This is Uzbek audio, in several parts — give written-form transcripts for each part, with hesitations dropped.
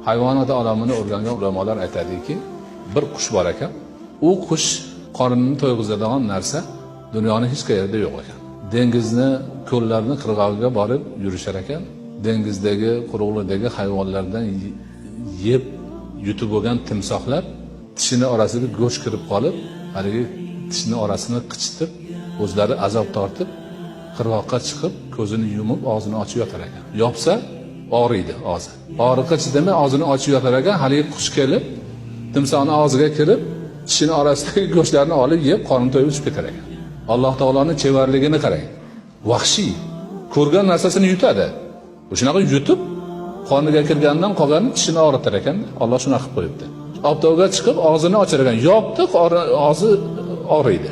Hayvonot olamini o'rgangan ulamolar aytadiki, bir qush bor ekan. U qush qorinini to'yg'izadigan narsa dunyoning hech qayerida yo'q ekan. Dengizni, ko'llarni qirg'og'iga borib yurishar ekan. Dengizdagi, quruqlikdagi hayvonlardan yeb yutib bo'lgan timsohlar tishini orasiga go'sht kirib qolib, haligi tishini orasini qichitib, o'zlari azob tortib, qirg'oqqa chiqib, ko'zini yumib, og'zini ochib yotar ekan. Yopsa og'riydi og'zi. Og'riqqa chidamay og'zini ochib yotar ekan, haligi qush kelib, timsohning og'ziga kirib, tishini orasidagi go'shtlarni olib yeb, qorni to'yib chiqib ketar ekan. Alloh taoloning chevarligini qarang. Vahshiy, ko'rgan narsasini yutadi. O'shanaqa yutib, qorniga kirgandan qolganini tishini og'ritar ekan. Alloh shuni qilib qo'yibdi. Avtoga chiqib, og'zini ochar ekan. Yopdi, og'zi og'riydi.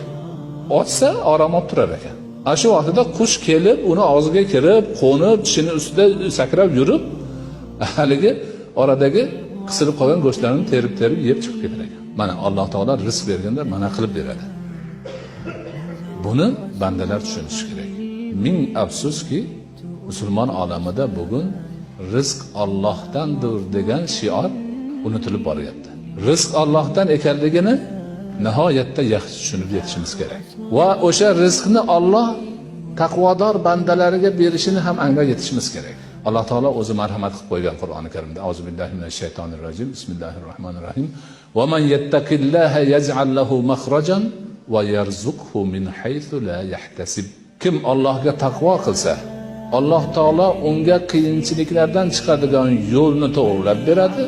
Ochsa, orom olib turar ekan. Ana shu vaqtida qush kelib, uni og'ziga kirib, qo'nib, tishini ustida sakrab yurib, haligi oradagi qisilib qolgan go'shtlarni terib yeb chiqib ketar ekan. Mana Alloh taolo rizq berganda mana qilib beradi. Buni bandalar tushunishi kerak. Ming afsuski, musulmon olamida bugun rizq Allohdandir degan shior unutilib boryapti. Rizq Allohdan ekanligini nihoyatda yaxshi tushunib yetishimiz kerak. Va o'sha rizqni Alloh taqvodor bandalariga berishini ham anglab yetishimiz kerak. Alloh taolo o'zi marhamat qilib qo'ygan Qur'oni Karimda. Auzubillahi minash shaytonir rojim. Bismillahirrohmanirrohim. Va man yattaqillaha yaj'al lahu makhrajan va yarzuqhu min haythu la yahtasib. Kim Allohga taqvo qilsa, Alloh taolo unga qiyinchiliklardan chiqadigan yo'lni to'g'rilab beradi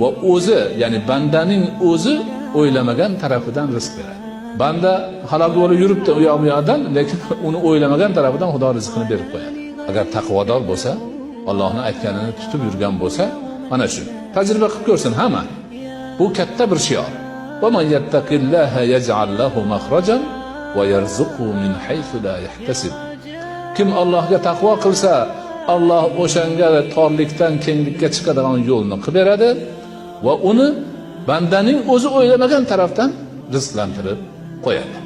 va o'zi, ya'ni bandaning o'zi o'ylamagan tarafidan rizq beradi. Banda halol bo'lib yuribdi u yoq bu yoqdan, lekin uni o'ylamagan tarafidan Xudo rizqini berib qo'yadi. Agar taqvodor bo'lsa, Allohning aytganini tutib yurgan bo'lsa, mana shu. Tajriba qilib ko'rsin hamma. Bu katta bir shior. Va man yattaqillaha yaj'al lahu makhrajan va yarzuqhu min haythu la yahtasib. Kim Allohga taqvo qilsa, Alloh o'shanga torlikdan kenglikka chiqadigan yo'lni qilib beradi va uni bandaning o'zi o'ylamagan tarafdan rizqlantirib qo'yadi.